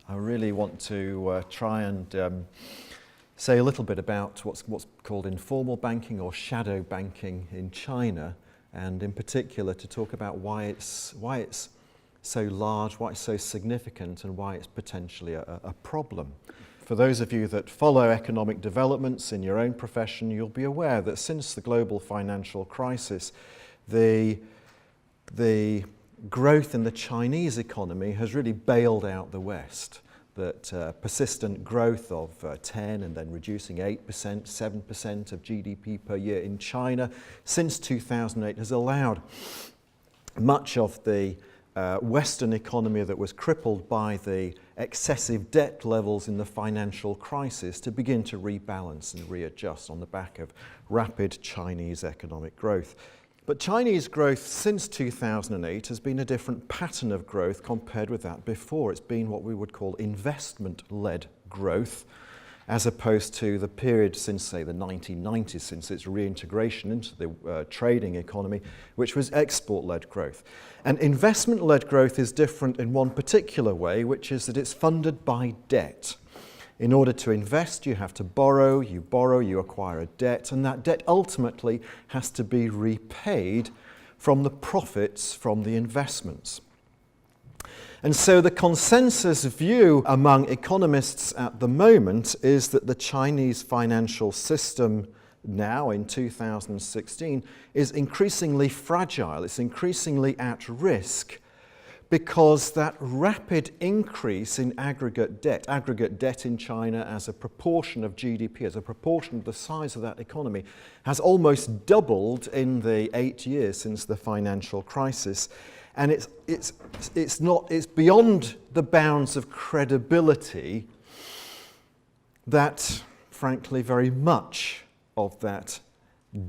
I really want to try and say a little bit about what's called informal banking or shadow banking in China, and in particular to talk about why it's so large, why it's so significant, and why it's potentially a problem. For those of you that follow economic developments in your own profession, you'll be aware that since the global financial crisis, the growth in the Chinese economy has really bailed out the West. That persistent growth of 10 and then reducing 8%, 7% of GDP per year in China since 2008 has allowed much of the Western economy that was crippled by the excessive debt levels in the financial crisis to begin to rebalance and readjust on the back of rapid Chinese economic growth. But Chinese growth since 2008 has been a different pattern of growth compared with that before. It's been what we would call investment-led growth, as opposed to the period since, say, the 1990s, since its reintegration into the trading economy, which was export-led growth. And investment-led growth is different in one particular way, which is that it's funded by debt. In order to invest, you have to borrow, you acquire a debt, and that debt ultimately has to be repaid from the profits from the investments. And so the consensus view among economists at the moment is that the Chinese financial system now in 2016 is increasingly fragile, it's increasingly at risk, because that rapid increase in aggregate debt in China as a proportion of GDP, as a proportion of the size of that economy, has almost doubled in the 8 years since the financial crisis. And it's beyond the bounds of credibility that, frankly, very much of that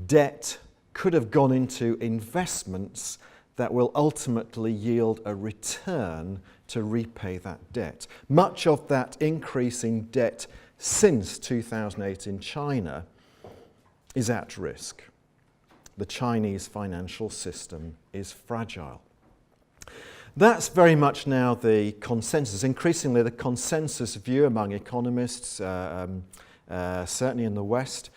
debt could have gone into investments that will ultimately yield a return to repay that debt. Much of that increase in debt since 2008 in China is at risk. The Chinese financial system is fragile. That's very much now the consensus, increasingly the consensus view among economists, certainly in the West.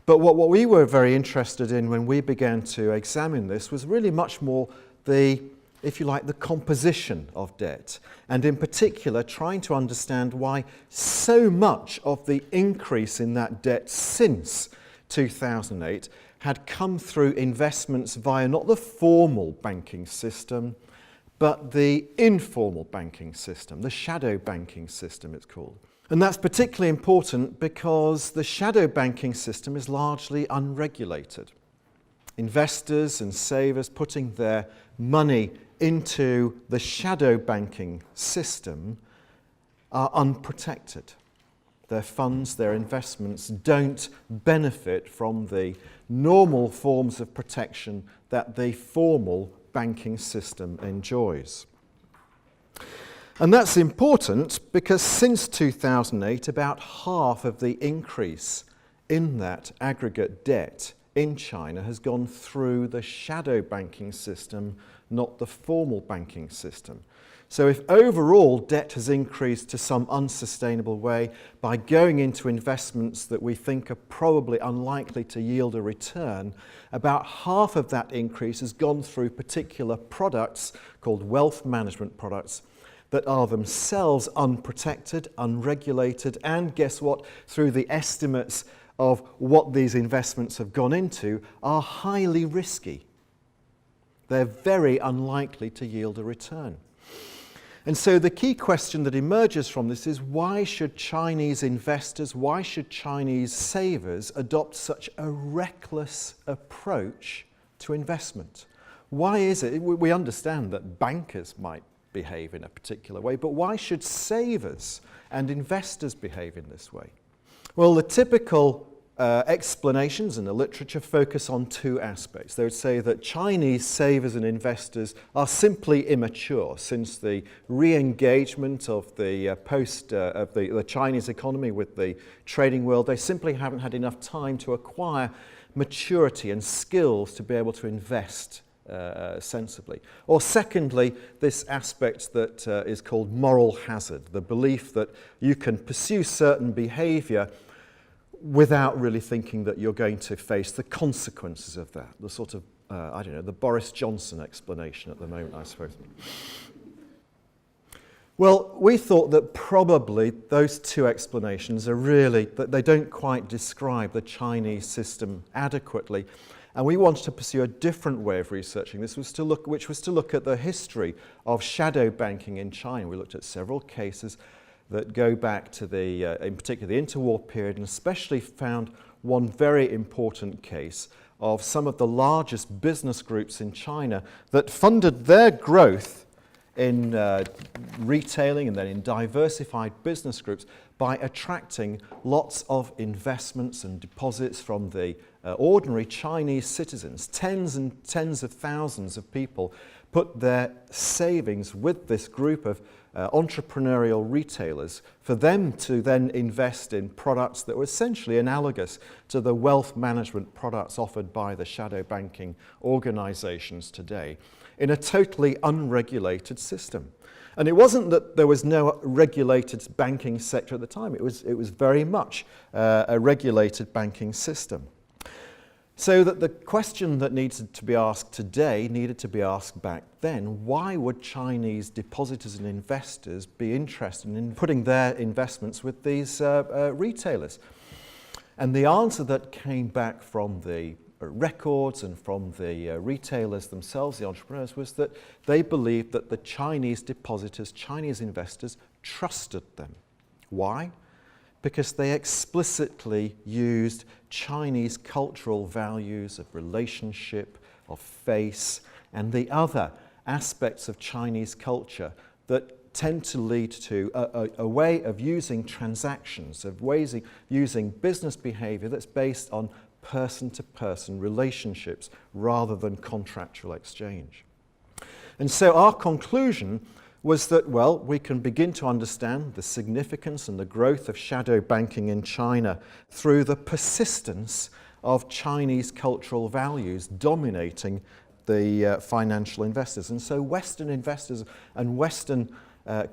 But what we were very interested in when we began to examine this was really much more the, if you like, the composition of debt. And in particular, trying to understand why so much of the increase in that debt since 2008 had come through investments via not the formal banking system, but the informal banking system, the shadow banking system it's called. And that's particularly important because the shadow banking system is largely unregulated. Investors and savers putting their money into the shadow banking system are unprotected. Their funds, their investments don't benefit from the normal forms of protection that the formal banking system enjoys. And that's important because since 2008, about half of the increase in that aggregate debt in China has gone through the shadow banking system, not the formal banking system. So if overall debt has increased to some unsustainable way by going into investments that we think are probably unlikely to yield a return, about half of that increase has gone through particular products called wealth management products that are themselves unprotected, unregulated, and guess what? Through the estimates of what these investments have gone into, are highly risky. They're very unlikely to yield a return. And so the key question that emerges from this is, why should Chinese investors, why should Chinese savers adopt such a reckless approach to investment? Why is it? We understand that bankers might behave in a particular way, but why should savers and investors behave in this way? Well, the typical explanations in the literature focus on two aspects. They would say that Chinese savers and investors are simply immature since the re-engagement of the of the Chinese economy with the trading world. They simply haven't had enough time to acquire maturity and skills to be able to invest sensibly. Or secondly, this aspect that is called moral hazard, the belief that you can pursue certain behaviour without really thinking that you're going to face the consequences of that. The sort of, I don't know, the Boris Johnson explanation at the moment, I suppose. Well, we thought that probably those two explanations are really, that they don't quite describe the Chinese system adequately. And we wanted to pursue a different way of researching this, which was to look at the history of shadow banking in China. We looked at several cases that go back to in particular, the interwar period, and especially found one very important case of some of the largest business groups in China that funded their growth in retailing and then in diversified business groups by attracting lots of investments and deposits from the ordinary Chinese citizens. Tens and tens of thousands of people put their savings with this group of entrepreneurial retailers for them to then invest in products that were essentially analogous to the wealth management products offered by the shadow banking organizations today in a totally unregulated system. And it wasn't that there was no regulated banking sector at the time. It was very much a regulated banking system. So that the question that needed to be asked today needed to be asked back then. Why would Chinese depositors and investors be interested in putting their investments with these retailers? And the answer that came back from the records and from the retailers themselves, the entrepreneurs, was that they believed that the Chinese depositors, Chinese investors, trusted them. Why? Because they explicitly used Chinese cultural values of relationship, of face, and the other aspects of Chinese culture that tend to lead to a way of using transactions, of ways of using business behavior that's based on person-to-person relationships rather than contractual exchange. And so our conclusion was that, well, we can begin to understand the significance and the growth of shadow banking in China through the persistence of Chinese cultural values dominating the financial investors. And so Western investors and Western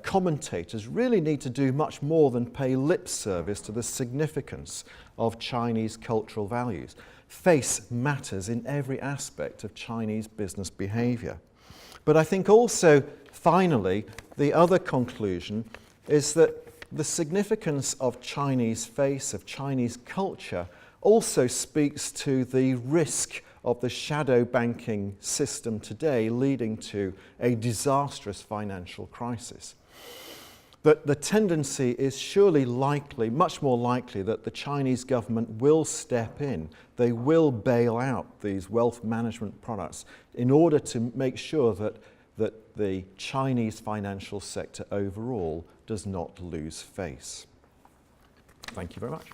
commentators really need to do much more than pay lip service to the significance of Chinese cultural values. Face matters in every aspect of Chinese business behavior. But I think also, finally, the other conclusion is that the significance of Chinese face, of Chinese culture, also speaks to the risk of the shadow banking system today leading to a disastrous financial crisis. That the tendency is surely likely, much more likely, that the Chinese government will step in. They will bail out these wealth management products in order to make sure that the Chinese financial sector overall does not lose face. Thank you very much.